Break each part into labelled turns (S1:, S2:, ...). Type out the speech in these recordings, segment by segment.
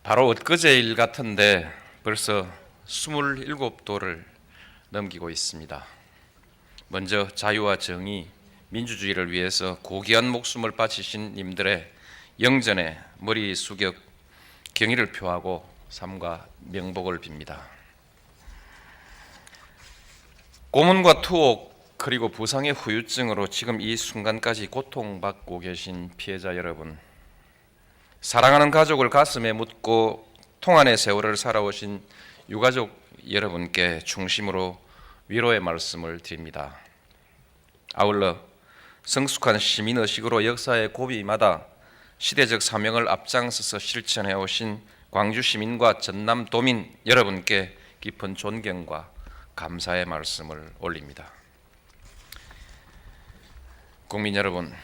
S1: 바로 엊그제 일 같은데 벌써 27도를 넘기고 있습니다. 먼저 자유와 정의, 민주주의를 위해서 고귀한 목숨을 바치신 님들의 영전에 머리 숙여 경의를 표하고 삼가 명복을 빕니다. 고문과 투옥 그리고 부상의 후유증으로 지금 이 순간까지 고통받고 계신 피해자 여러분, 사랑하는 가족을 가슴에 묻고 통안의 세월을 살아오신 유가족 여러분께 중심으로 위로의 말씀을 드립니다. 아울러 성숙한 시민의식으로 역사의 고비마다 시대적 사명을 앞장서서 실천해 오신 광주 시민과 전남 도민 여러분께 깊은 존경과 감사의 말씀을 올립니다. 국민 여러분,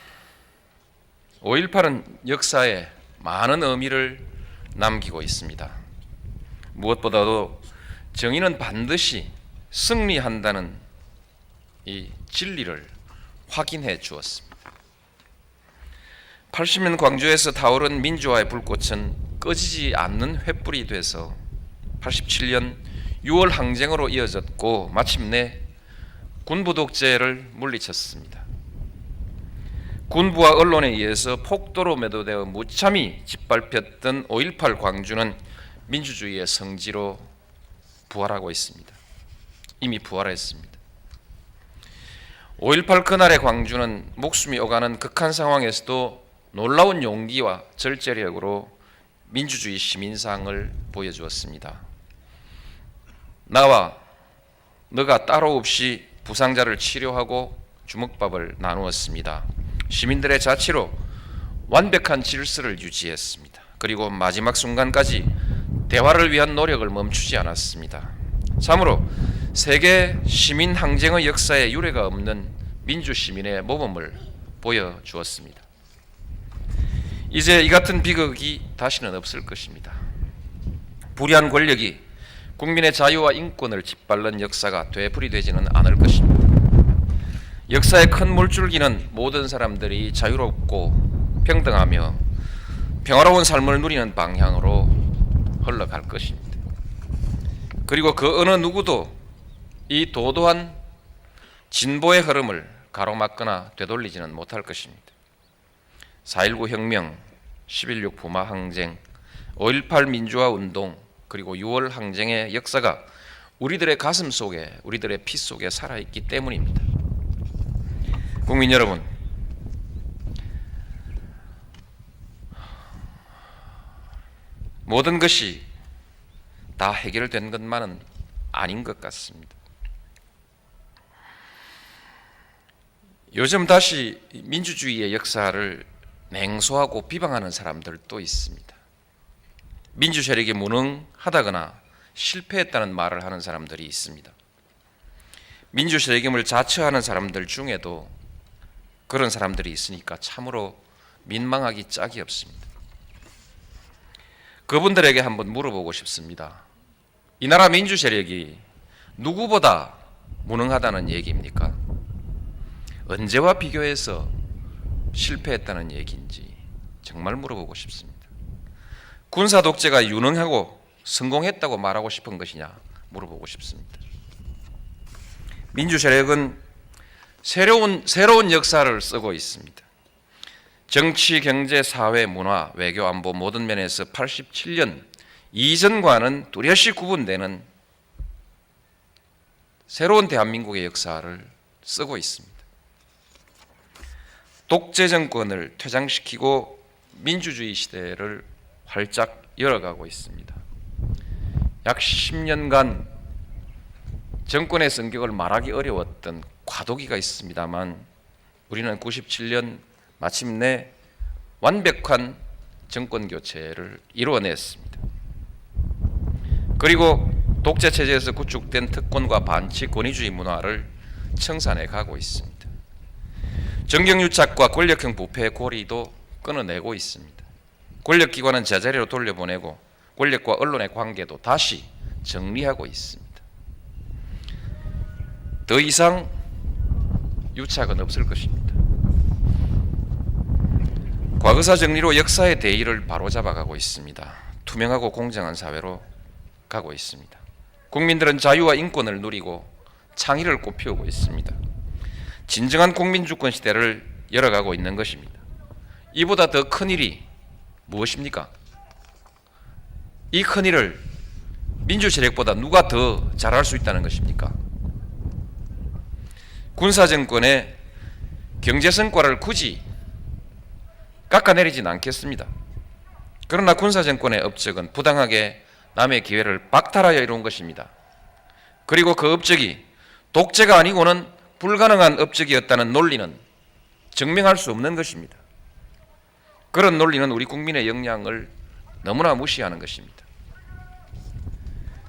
S1: 5.18은 역사에 많은 의미를 남기고 있습니다. 무엇보다도 정의는 반드시 승리한다는 이 진리를 확인해 주었습니다. 80년 광주에서 타오른 민주화의 불꽃은 꺼지지 않는 횃불이 돼서 87년 6월 항쟁으로 이어졌고 마침내 군부 독재를 물리쳤습니다. 군부와 언론에 의해서 폭도로 매도되어 무참히 짓밟혔던 5.18 광주는 민주주의의 성지로 부활하고 있습니다. 이미 부활했습니다. 5.18 그날의 광주는 목숨이 오가는 극한 상황에서도 놀라운 용기와 절제력으로 민주주의 시민상을 보여주었습니다. 나와 너가 따로 없이 부상자를 치료하고 주먹밥을 나누었습니다. 시민들의 자치로 완벽한 질서를 유지했습니다. 그리고 마지막 순간까지 대화를 위한 노력을 멈추지 않았습니다. 참으로 세계 시민 항쟁의 역사에 유례가 없는 민주시민의 모범을 보여주었습니다. 이제 이 같은 비극이 다시는 없을 것입니다. 불의한 권력이 국민의 자유와 인권을 짓밟는 역사가 되풀이되지는 않을 것입니다. 역사의 큰 물줄기는 모든 사람들이 자유롭고 평등하며 평화로운 삶을 누리는 방향으로 흘러갈 것입니다. 그리고 그 어느 누구도 이 도도한 진보의 흐름을 가로막거나 되돌리지는 못할 것입니다. 4.19 혁명, 11.6 부마 항쟁, 5.18 민주화 운동, 그리고 6월 항쟁의 역사가 우리들의 가슴 속에, 우리들의 피 속에 살아있기 때문입니다. 국민 여러분, 모든 것이 다 해결된 것만은 아닌 것 같습니다. 요즘 다시 민주주의의 역사를 냉소하고 비방하는 사람들도 있습니다. 민주 세력이 무능하다거나 실패했다는 말을 하는 사람들이 있습니다. 민주 세력임을 자처하는 사람들 중에도 그런 사람들이 있으니까 참으로 민망하기 짝이 없습니다. 그분들에게 한번 물어보고 싶습니다. 이 나라 민주 세력이 누구보다 무능하다는 얘기입니까? 언제와 비교해서 실패했다는 얘기인지 정말 물어보고 싶습니다. 군사 독재가 유능하고 성공했다고 말하고 싶은 것이냐 물어보고 싶습니다. 민주 세력은 새로운 역사를 쓰고 있습니다. 정치, 경제, 사회, 문화, 외교, 안보 모든 면에서 87년 이전과는 뚜렷이 구분되는 새로운 대한민국의 역사를 쓰고 있습니다. 독재 정권을 퇴장시키고 민주주의 시대를 활짝 열어가고 있습니다. 약 10년간 정권의 성격을 말하기 어려웠던 과도기가 있습니다만 우리는 97년 마침내 완벽한 정권 교체를 이루어냈습니다. 그리고 독재 체제에서 구축된 특권과 반칙 권위주의 문화를 청산해 가고 있습니다. 정경유착과 권력형 부패의 고리도 끊어내고 있습니다. 권력기관은 제자리로 돌려보내고 권력과 언론의 관계도 다시 정리하고 있습니다. 더 이상 유착은 없을 것입니다. 과거사 정리로 역사의 대의를 바로잡아가고 있습니다. 투명하고 공정한 사회로 가고 있습니다. 국민들은 자유와 인권을 누리고 창의를 꽃피우고 있습니다. 진정한 국민주권 시대를 열어가고 있는 것입니다. 이보다 더 큰 일이 무엇입니까? 이 큰 일을 민주세력보다 누가 더 잘할 수 있다는 것입니까? 군사정권의 경제성과를 굳이 깎아내리진 않겠습니다. 그러나 군사정권의 업적은 부당하게 남의 기회를 박탈하여 이룬 것입니다. 그리고 그 업적이 독재가 아니고는 불가능한 업적이었다는 논리는 증명할 수 없는 것입니다. 그런 논리는 우리 국민의 역량을 너무나 무시하는 것입니다.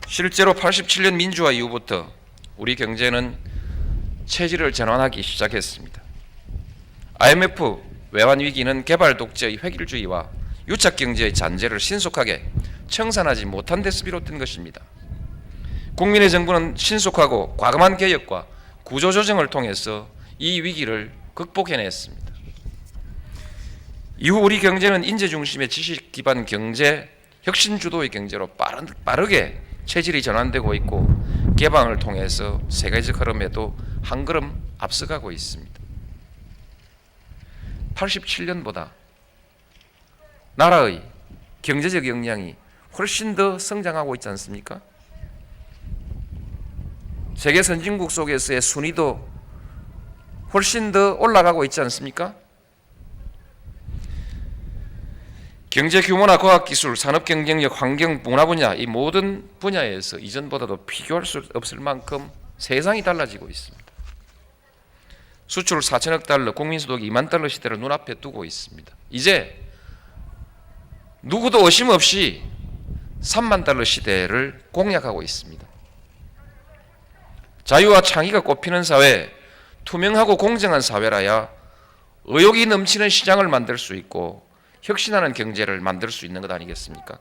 S1: 실제로 87년 민주화 이후부터 우리 경제는 체질을 전환하기 시작했습니다. IMF 외환 위기는 개발 독재의 획일주의와 유착 경제의 잔재를 신속하게 청산하지 못한 데서 비롯된 것입니다. 국민의 정부는 신속하고 과감한 개혁과 구조조정을 통해서 이 위기를 극복해냈습니다. 이후 우리 경제는 인재 중심의 지식 기반 경제, 혁신 주도의 경제로 빠르게 체질이 전환되고 있고 개방을 통해서 세계적 흐름에도 한 걸음 앞서가고 있습니다. 87년보다 나라의 경제적 역량이 훨씬 더 성장하고 있지 않습니까? 세계 선진국 속에서의 순위도 훨씬 더 올라가고 있지 않습니까? 경제 규모나 과학기술, 산업경쟁력, 환경, 문화 분야 이 모든 분야에서 이전보다도 비교할 수 없을 만큼 세상이 달라지고 있습니다. 수출 4천억 달러, 국민소득 2만 달러 시대를 눈앞에 두고 있습니다. 이제 누구도 의심 없이 3만 달러 시대를 공략하고 있습니다. 자유와 창의가 꽃피는 사회, 투명하고 공정한 사회라야 의욕이 넘치는 시장을 만들 수 있고 혁신하는 경제를 만들 수 있는 것 아니겠습니까?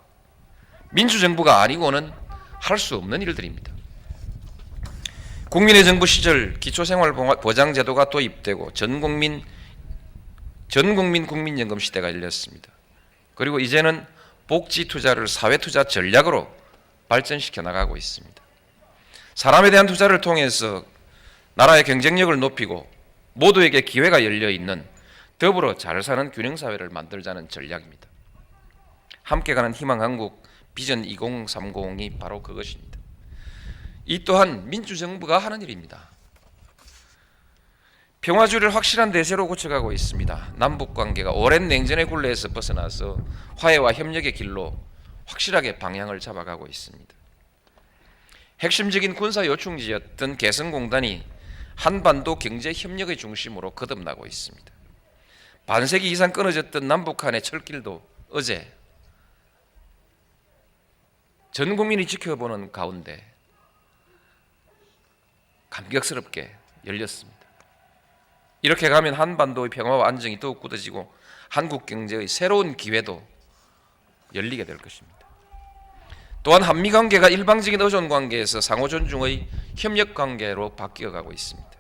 S1: 민주정부가 아니고는 할 수 없는 일들입니다. 국민의 정부 시절 기초생활보장제도가 도입되고 전국민 국민연금 시대가 열렸습니다. 그리고 이제는 복지 투자를 사회 투자 전략으로 발전시켜 나가고 있습니다. 사람에 대한 투자를 통해서 나라의 경쟁력을 높이고 모두에게 기회가 열려 있는 더불어 잘 사는 균형 사회를 만들자는 전략입니다. 함께 가는 희망 한국 비전 2030이 바로 그것입니다. 이 또한 민주정부가 하는 일입니다. 평화주의를 확실한 대세로 고쳐가고 있습니다. 남북관계가 오랜 냉전의 굴레에서 벗어나서 화해와 협력의 길로 확실하게 방향을 잡아가고 있습니다. 핵심적인 군사 요충지였던 개성공단이 한반도 경제협력의 중심으로 거듭나고 있습니다. 반세기 이상 끊어졌던 남북한의 철길도 어제 전 국민이 지켜보는 가운데 감격스럽게 열렸습니다. 이렇게 가면 한반도의 평화와 안정이 더욱 굳어지고 한국 경제의 새로운 기회도 열리게 될 것입니다. 또한 한미 관계가 일방적인 의존 관계에서 상호 존중의 협력 관계로 바뀌어가고 있습니다.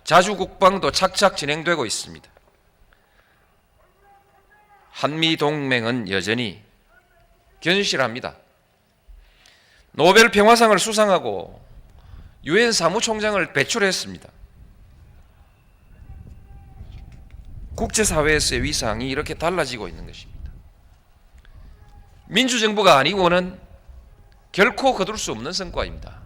S1: 자주 국방도 착착 진행되고 있습니다. 한미 동맹은 여전히 견실합니다. 노벨 평화상을 수상하고 유엔 사무총장을 배출했습니다. 국제사회에서의 위상이 이렇게 달라지고 있는 것입니다. 민주정부가 아니고는 결코 거둘 수 없는 성과입니다.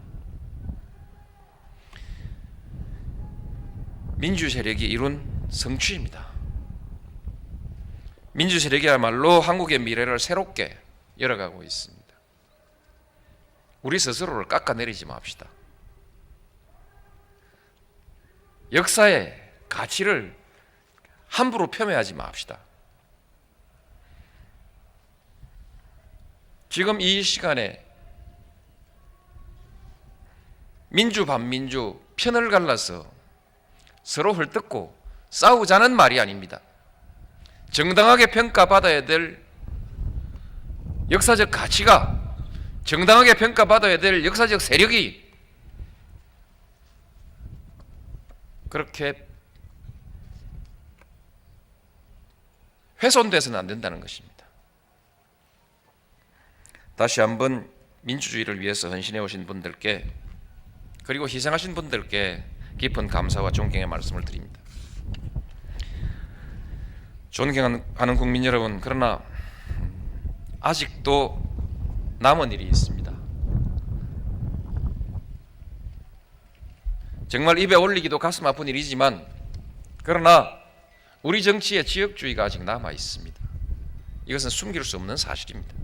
S1: 민주세력이 이룬 성취입니다. 민주세력이야말로 한국의 미래를 새롭게 열어가고 있습니다. 우리 스스로를 깎아내리지 맙시다. 역사의 가치를 함부로 폄훼하지 맙시다. 지금 이 시간에 민주 반민주 편을 갈라서 서로 헐뜯고 싸우자는 말이 아닙니다. 정당하게 평가받아야 될 역사적 가치가, 정당하게 평가받아야 될 역사적 세력이 그렇게 훼손돼서는 안 된다는 것입니다. 다시 한번 민주주의를 위해서 헌신해 오신 분들께 그리고 희생하신 분들께 깊은 감사와 존경의 말씀을 드립니다. 존경하는 국민 여러분, 그러나 아직도 남은 일이 있습니다. 정말 입에 올리기도 가슴 아픈 일이지만 그러나 우리 정치에 지역주의가 아직 남아 있습니다. 이것은 숨길 수 없는 사실입니다.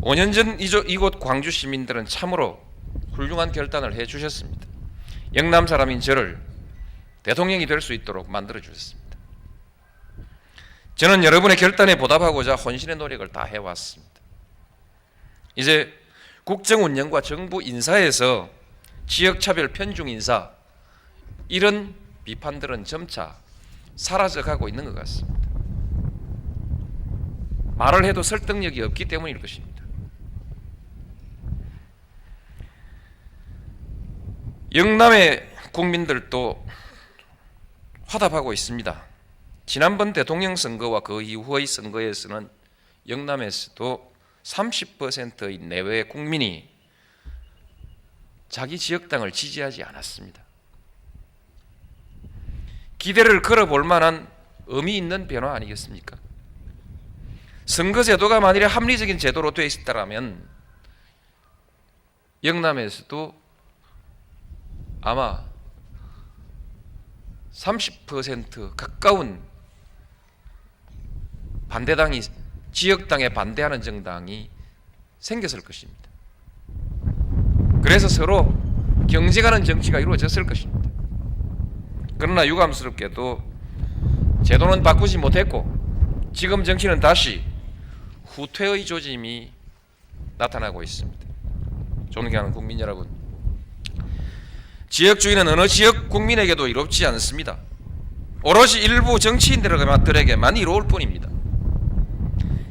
S1: 5년 전 이곳 광주 시민들은 참으로 훌륭한 결단을 해주셨습니다. 영남 사람인 저를 대통령이 될 수 있도록 만들어 주셨습니다. 저는 여러분의 결단에 보답하고자 혼신의 노력을 다 해왔습니다. 이제 국정 운영과 정부 인사에서 지역차별 편중 인사, 이런 비판들은 점차 사라져가고 있는 것 같습니다. 말을 해도 설득력이 없기 때문일 것입니다. 영남의 국민들도 화답하고 있습니다. 지난번 대통령 선거와 그 이후의 선거에서는 영남에서도 30%의 내외의 국민이 자기 지역당을 지지하지 않았습니다. 기대를 걸어볼 만한 의미 있는 변화 아니겠습니까? 선거제도가 만일에 합리적인 제도로 되어 있었다면 영남에서도 아마 30% 가까운 반대당이, 지역당에 반대하는 정당이 생겼을 것입니다. 그래서 서로 경쟁하는 정치가 이루어졌을 것입니다. 그러나 유감스럽게도 제도는 바꾸지 못했고 지금 정치는 다시 후퇴의 조짐이 나타나고 있습니다. 존경하는 국민 여러분, 지역주의는 어느 지역 국민에게도 이롭지 않습니다. 오로지 일부 정치인들에게만 이로울 뿐입니다.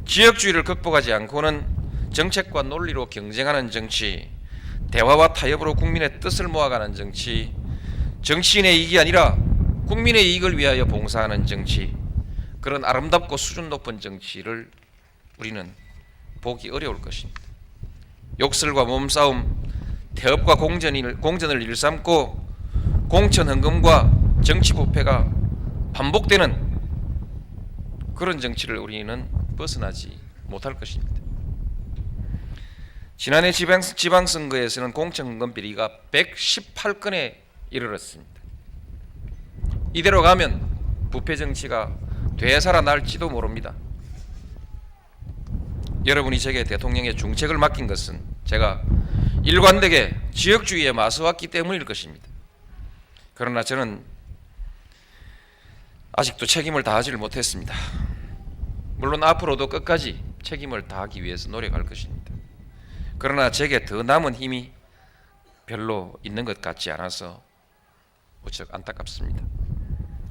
S1: 지역주의를 극복하지 않고는 정책과 논리로 경쟁하는 정치, 대화와 타협으로 국민의 뜻을 모아가는 정치, 정치인의 이익이 아니라 국민의 이익을 위하여 봉사하는 정치, 그런 아름답고 수준 높은 정치를 우리는 보기 어려울 것입니다. 욕설과 몸싸움, 태업과 공전을 일삼고 공천 헌금과 정치 부패가 반복되는 그런 정치를 우리는 벗어나지 못할 것입니다. 지난해 지방선거에서는 공천 헌금 비리가 118건에 이르렀습니다. 이대로 가면 부패 정치가 되살아날지도 모릅니다. 여러분이 제게 대통령의 중책을 맡긴 것은 제가 일관되게 지역주의에 맞서왔기 때문일 것입니다. 그러나 저는 아직도 책임을 다하지를 못했습니다. 물론 앞으로도 끝까지 책임을 다하기 위해서 노력할 것입니다. 그러나 제게 더 남은 힘이 별로 있는 것 같지 않아서 무척 안타깝습니다.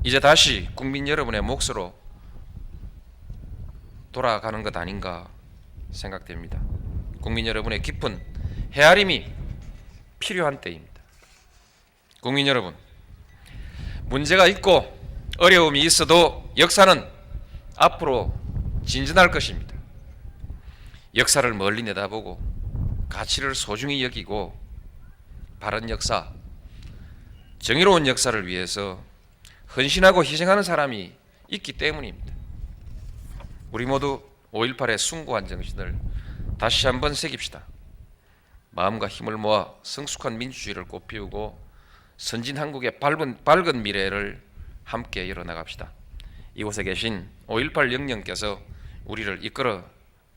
S1: 이제 다시 국민 여러분의 몫으로 돌아가는 것 아닌가 생각됩니다. 국민 여러분의 깊은 헤아림이 필요한 때입니다. 국민 여러분, 문제가 있고 어려움이 있어도 역사는 앞으로 진전할 것입니다. 역사를 멀리 내다보고 가치를 소중히 여기고 바른 역사, 정의로운 역사를 위해서 헌신하고 희생하는 사람이 있기 때문입니다. 우리 모두 5.18의 숭고한 정신을 다시 한번 새깁시다. 마음과 힘을 모아 성숙한 민주주의를 꽃피우고 선진 한국의 밝은 미래를 함께 열어나갑시다. 이곳에 계신 5.18 영령께서 우리를 이끌어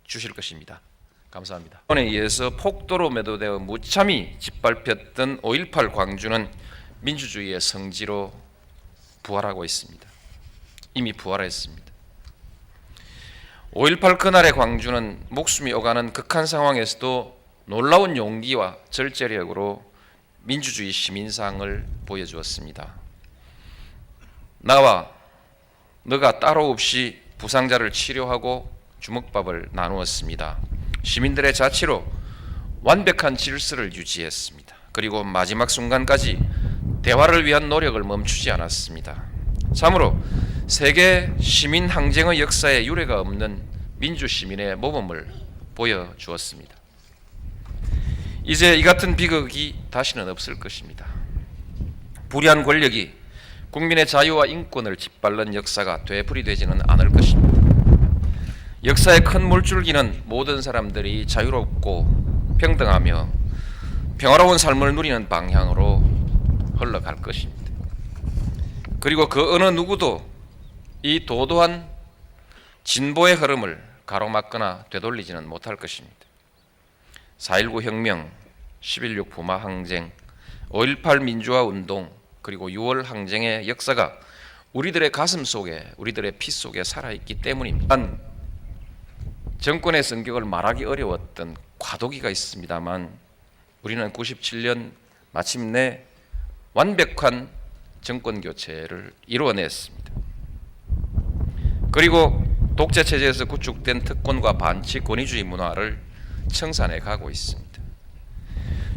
S1: 주실 것입니다. 감사합니다. 이번에 의해서 폭도로 매도되어 무참히 짓밟혔던 5.18 광주는 민주주의의 성지로 부활하고 있습니다. 이미 부활했습니다. 5.18 그날의 광주는 목숨이 오가는 극한 상황에서도 놀라운 용기와 절제력으로 민주주의 시민상을 보여주었습니다. 나와 너가 따로 없이 부상자를 치료하고 주먹밥을 나누었습니다. 시민들의 자치로 완벽한 질서를 유지했습니다. 그리고 마지막 순간까지 대화를 위한 노력을 멈추지 않았습니다. 참으로 세계 시민 항쟁의 역사에 유례가 없는 민주 시민의 모범을 보여주었습니다. 이제 이 같은 비극이 다시는 없을 것입니다. 불의한 권력이 국민의 자유와 인권을 짓밟는 역사가 되풀이되지는 않을 것입니다. 역사의 큰 물줄기는 모든 사람들이 자유롭고 평등하며 평화로운 삶을 누리는 방향으로 흘러갈 것입니다. 그리고 그 어느 누구도 이 도도한 진보의 흐름을 가로막거나 되돌리지는 못할 것입니다. 4.19 혁명, 11.6 부마 항쟁, 5.18 민주화 운동, 그리고 6월 항쟁의 역사가 우리들의 가슴 속에, 우리들의 피 속에 살아있기 때문입니다. 정권의 성격을 말하기 어려웠던 과도기가 있습니다만 우리는 97년 마침내 완벽한 정권 교체를 이루어냈습니다. 그리고 독재 체제에서 구축된 특권과 반치 권위주의 문화를 청산해 가고 있습니다.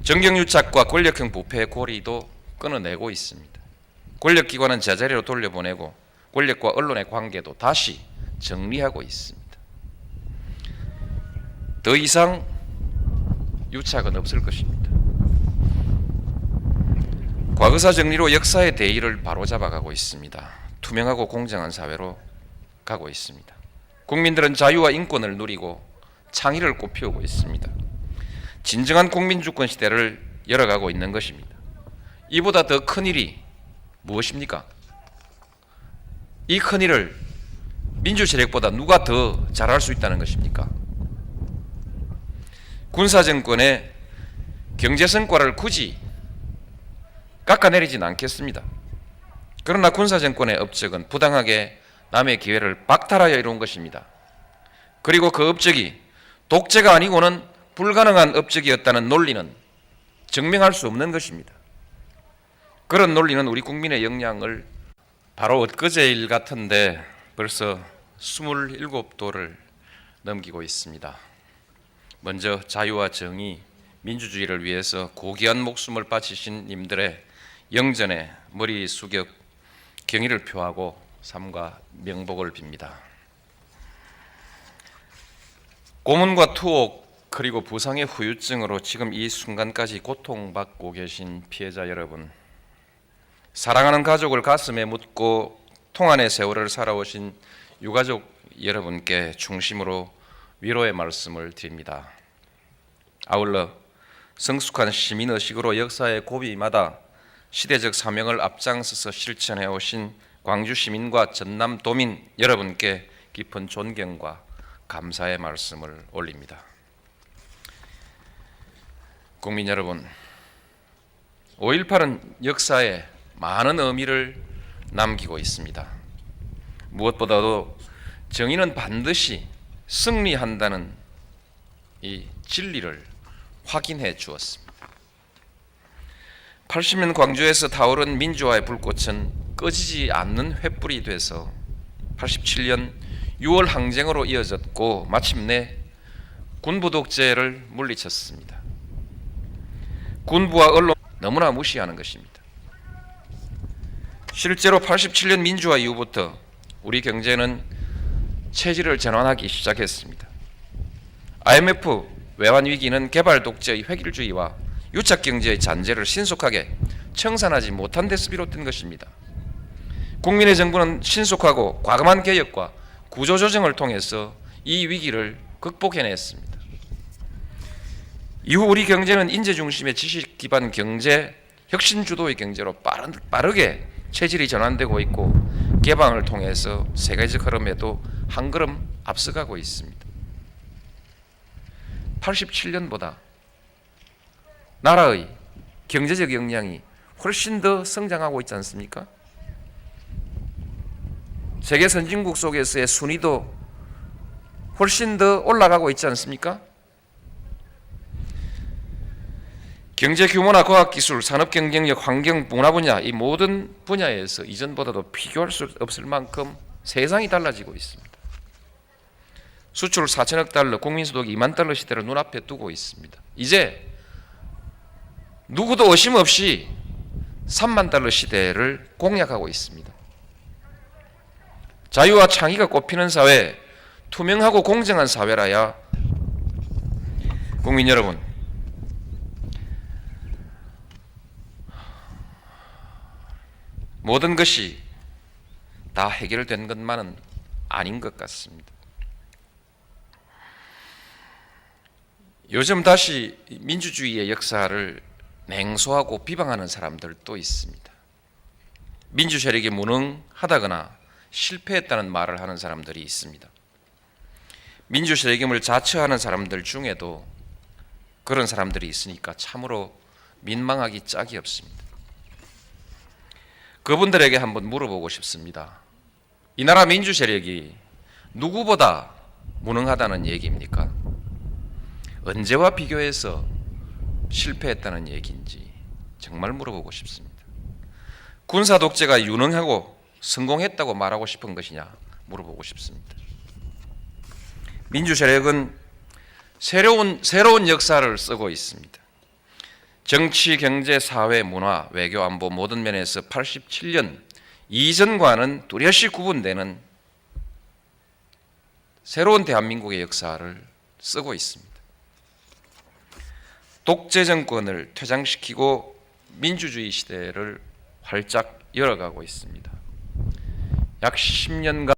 S1: 정경유착과 권력형 부패의 고리도 끊어내고 있습니다. 권력기관은 제자리로 돌려보내고 권력과 언론의 관계도 다시 정리하고 있습니다. 더 이상 유착은 없을 것입니다. 과거사 정리로 역사의 대의를 바로잡아가고 있습니다. 투명하고 공정한 사회로 가고 있습니다. 국민들은 자유와 인권을 누리고 창의를 꽃피우고 있습니다. 진정한 국민주권 시대를 열어가고 있는 것입니다. 이보다 더 큰 일이 무엇입니까? 이 큰 일을 민주세력보다 누가 더 잘할 수 있다는 것입니까? 군사정권의 경제성과를 굳이 깎아내리진 않겠습니다. 그러나 군사정권의 업적은 부당하게 남의 기회를 박탈하여 이룬 것입니다. 그리고 그 업적이 독재가 아니고는 불가능한 업적이었다는 논리는 증명할 수 없는 것입니다. 그런 논리는 우리 국민의 역량을 바로 엊그제일 같은데 벌써 27도를 넘기고 있습니다. 먼저 자유와 정의, 민주주의를 위해서 고귀한 목숨을 바치신 님들의 영전에 머리 숙여 경의를 표하고 삼가 명복을 빕니다. 고문과 투옥 그리고 부상의 후유증으로 지금 이 순간까지 고통받고 계신 피해자 여러분, 사랑하는 가족을 가슴에 묻고 통한의 세월을 살아오신 유가족 여러분께 중심으로 위로의 말씀을 드립니다. 아울러 성숙한 시민의식으로 역사의 고비마다 시대적 사명을 앞장서서 실천해 오신 광주 시민과 전남 도민 여러분께 깊은 존경과 감사의 말씀을 올립니다. 국민 여러분, 5.18은 역사에 많은 의미를 남기고 있습니다. 무엇보다도 정의는 반드시 승리한다는 이 진리를 확인해 주었습니다. 80년 광주에서 타오른 민주화의 불꽃은 꺼지지 않는 횃불이 돼서 87년 6월 항쟁으로 이어졌고 마침내 군부 독재를 물리쳤습니다. 군부와 언론 너무나 무시하는 것입니다. 실제로 87년 민주화 이후부터 우리 경제는 체질을 전환하기 시작했습니다. IMF 외환위기는 개발 독재의 획일주의와 유착 경제의 잔재를 신속하게 청산하지 못한 데서 비롯된 것입니다. 국민의 정부는 신속하고 과감한 개혁과 구조조정을 통해서 이 위기를 극복해냈습니다. 이후 우리 경제는 인재 중심의 지식 기반 경제, 혁신 주도의 경제로 빠르게 체질이 전환되고 있고 개방을 통해서 세계적 흐름에도 한 걸음 앞서가고 있습니다. 87년보다 나라의 경제적 역량이 훨씬 더 성장하고 있지 않습니까? 세계 선진국 속에서의 순위도 훨씬 더 올라가고 있지 않습니까? 경제 규모나 과학기술, 산업경쟁력, 환경, 문화 분야 이 모든 분야에서 이전보다도 비교할 수 없을 만큼 세상이 달라지고 있습니다. 수출 4천억 달러, 국민소득 2만 달러 시대를 눈앞에 두고 있습니다. 이제 누구도 의심 없이 3만 달러 시대를 공략하고 있습니다. 자유와 창의가 꽃피는 사회, 투명하고 공정한 사회라야 국민 여러분, 모든 것이 다 해결된 것만은 아닌 것 같습니다. 요즘 다시 민주주의의 역사를 냉소하고 비방하는 사람들도 있습니다. 민주 세력이 무능하다거나 실패했다는 말을 하는 사람들이 있습니다. 민주 세력임을 자처하는 사람들 중에도 그런 사람들이 있으니까 참으로 민망하기 짝이 없습니다. 그분들에게 한번 물어보고 싶습니다. 이 나라 민주 세력이 누구보다 무능하다는 얘기입니까? 언제와 비교해서 실패했다는 얘기인지 정말 물어보고 싶습니다. 군사 독재가 유능하고 성공했다고 말하고 싶은 것이냐 물어보고 싶습니다. 민주 세력은 새로운 역사를 쓰고 있습니다. 정치, 경제, 사회, 문화, 외교, 안보 모든 면에서 87년 이전과는 뚜렷이 구분되는 새로운 대한민국의 역사를 쓰고 있습니다. 독재 정권을 퇴장시키고 민주주의 시대를 활짝 열어가고 있습니다. 약 10년간